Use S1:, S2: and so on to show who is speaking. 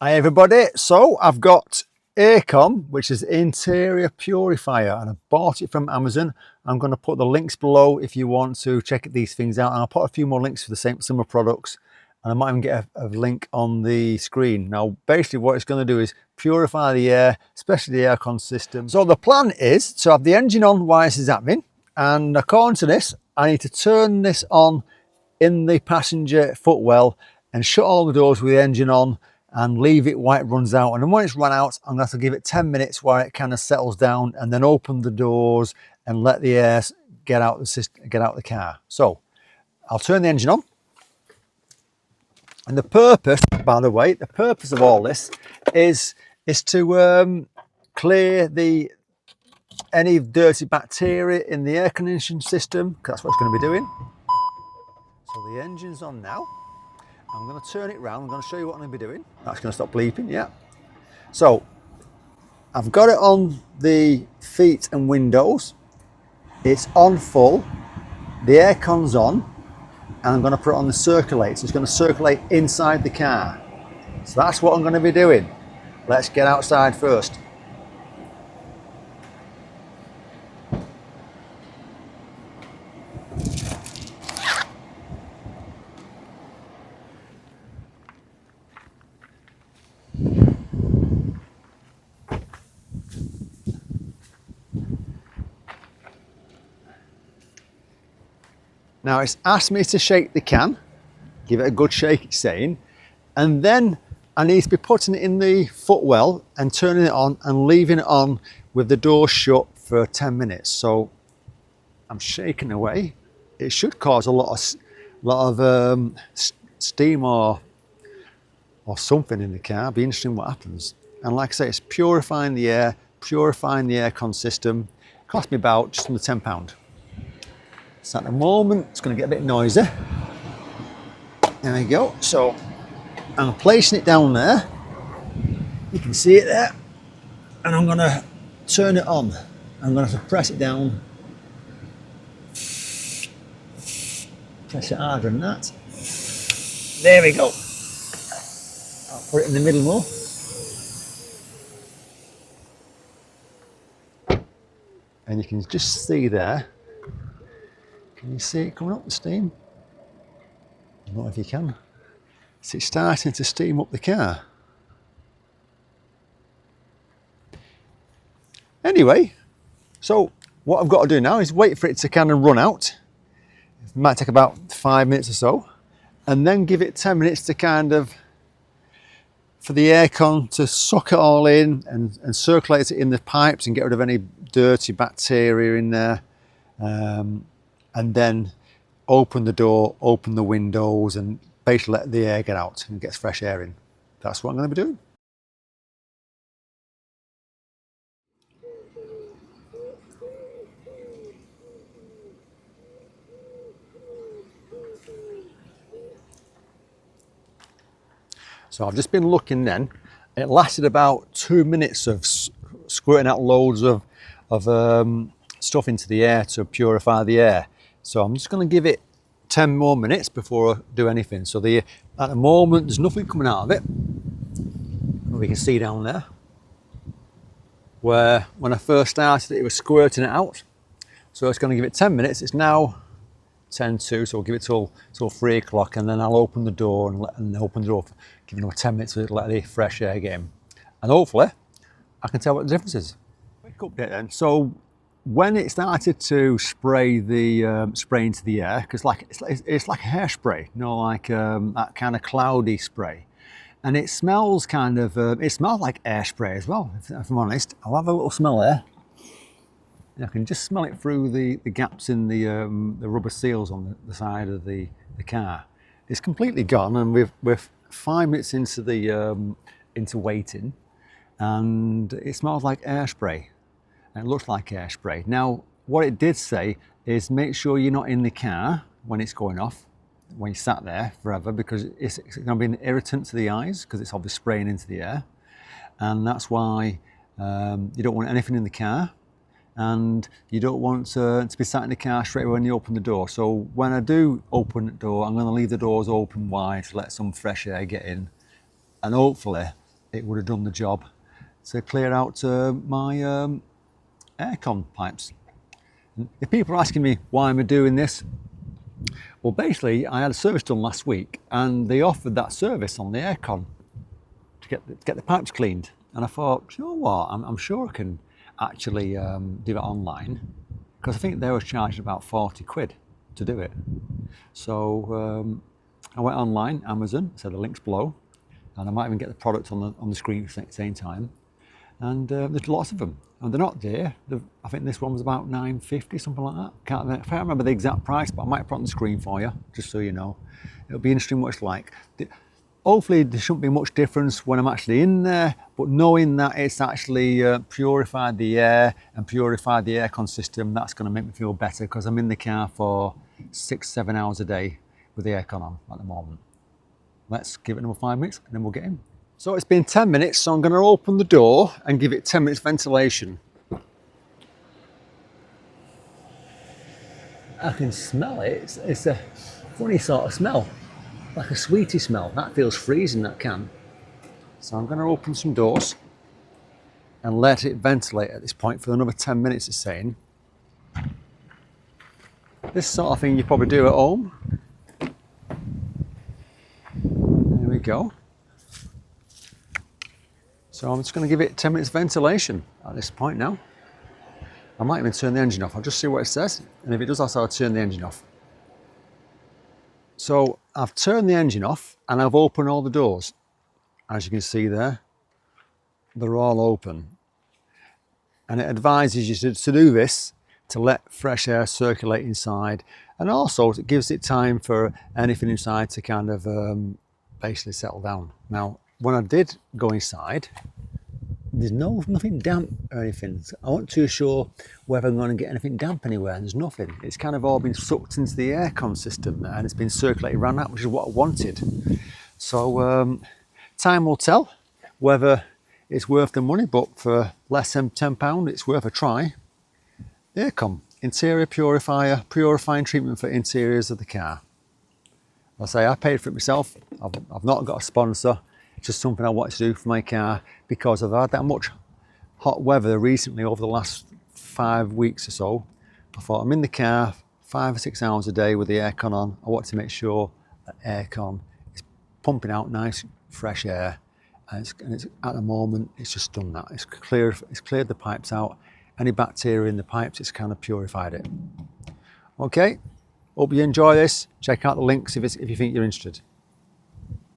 S1: Hi everybody, so I've got Errecom, which is Interior Purifier, and I bought it from Amazon. I'm going to put the links below if you want to check these things out, and I'll put a few more links for the similar products, and I might even get a link on the screen. Now basically what it's going to do is purify the air, especially the aircon system. So the plan is to have the engine on while this is happening, and according to this I need to turn this on in the passenger footwell and shut all the doors with the engine on and leave it while it runs out. And then when it's run out, I'm going to have to give it 10 minutes while it kind of settles down, and then open the doors and let the air get out the system, get out the car. So I'll turn the engine on. And the purpose, by the way, the purpose of all this is to clear any dirty bacteria in the air conditioning system, because that's what it's going to be doing. So the engine's on now. I'm going to turn it round. I'm going to show you what I'm going to be doing. That's going to stop bleeping, yeah. So I've got it on the feet and windows. It's on full. The aircon's on, and I'm going to put it on the circulator. It's going to circulate inside the car. So that's what I'm going to be doing. Let's get outside first. Now it's asked me to shake the can, give it a good shake, it's saying, and then I need to be putting it in the footwell and turning it on and leaving it on with the door shut for 10 minutes. So I'm shaking away. It should cause a lot of steam or something in the car. It'll be interesting what happens. And like I say, it's purifying the air, purifying the aircon system. It cost me about just under £10. So at the moment, it's going to get a bit noisy. There we go. So I'm placing it down there. You can see it there. And I'm going to turn it on. I'm going to have to press it down. Press it harder than that. There we go. I'll put it in the middle more. And you can just see there. Can you see it coming up, the steam? I don't know if you can. So it's starting to steam up the car. Anyway, so what I've got to do now is wait for it to kind of run out. It might take about 5 minutes or so, and then give it 10 minutes to kind of, for the aircon to suck it all in and circulate it in the pipes and get rid of any dirty bacteria in there. And then open the door, open the windows, and basically let the air get out and get fresh air in. That's what I'm going to be doing. So I've just been looking then. It lasted about 2 minutes of squirting out loads of stuff into the air to purify the air. So I'm just going to give it 10 more minutes before I do anything. So at the moment there's nothing coming out of it. We can see down there where when I first started it was squirting it out. So it's going to give it 10 minutes. It's now 10 to, so we'll give it till 3 o'clock, and then I'll open the door and open the door, giving it 10 minutes to let the fresh air get in. And hopefully I can tell what the difference is. Quick update then. So when it started to spray spray into the air, because it's like hairspray, you know, like that kind of cloudy spray, and it smells kind of it smells like air spray as well. If I'm honest, I'll have a little smell there. And I can just smell it through the gaps in the rubber seals on the side of the car. It's completely gone, and we're 5 minutes into waiting, and it smells like air spray. And it looks like hairspray. Now, what it did say is make sure you're not in the car when it's going off, when you sat there forever, because it's going to be an irritant to the eyes, because it's obviously spraying into the air. And that's why you don't want anything in the car, and you don't want to be sat in the car straight away when you open the door. So when I do open the door, I'm going to leave the doors open wide to let some fresh air get in, and hopefully it would have done the job to clear out my Errecom pipes. And if people are asking me why am I doing this, well, basically I had a service done last week and they offered that service on the Aircon to get the pipes cleaned, and I thought, you know what, I'm sure I can actually do it online, because I think they were charging about 40 quid to do it. So I went online, Amazon, so the link's below, and I might even get the product on the screen at the same time. And there's lots of them, and they're not dear. I think this one was about £9.50, something like that. I can't remember the exact price, but I might put it on the screen for you, just so you know. It'll be interesting what it's like. Hopefully there shouldn't be much difference when I'm actually in there, but knowing that it's actually purified the air and purified the aircon system, that's going to make me feel better, because I'm in the car for 6-7 hours a day with the aircon on at the moment. Let's give it another 5 minutes and then we'll get in. So it's been 10 minutes, so I'm going to open the door and give it 10 minutes ventilation. I can smell it. It's a funny sort of smell, like a sweetie smell. That feels freezing, that can. So I'm going to open some doors and let it ventilate at this point for another 10 minutes, it's saying. This sort of thing you probably do at home. There we go. So I'm just going to give it 10 minutes ventilation at this point now. I might even turn the engine off. I'll just see what it says, and if it does, I'll turn the engine off. So I've turned the engine off and I've opened all the doors. As you can see there, they're all open. And it advises you to do this to let fresh air circulate inside, and also it gives it time for anything inside to kind of basically settle down. Now, when I did go inside, there's nothing damp or anything. I wasn't too sure whether I'm going to get anything damp anywhere, and there's nothing. It's kind of all been sucked into the aircon system and it's been circulated around that, which is what I wanted. So time will tell whether it's worth the money, but for less than £10, it's worth a try. Errecom Interior Purifier, purifying treatment for interiors of the car. I say I paid for it myself. I've not got a sponsor. It's just something I wanted to do for my car because I've had that much hot weather recently over the last 5 weeks or so. I thought, I'm in the car 5 or 6 hours a day with the aircon on. I want to make sure that aircon is pumping out nice fresh air, and it's at the moment it's just done that. It's cleared the pipes out. Any bacteria in the pipes, it's kind of purified it. Okay, hope you enjoy this. Check out the links if you think you're interested.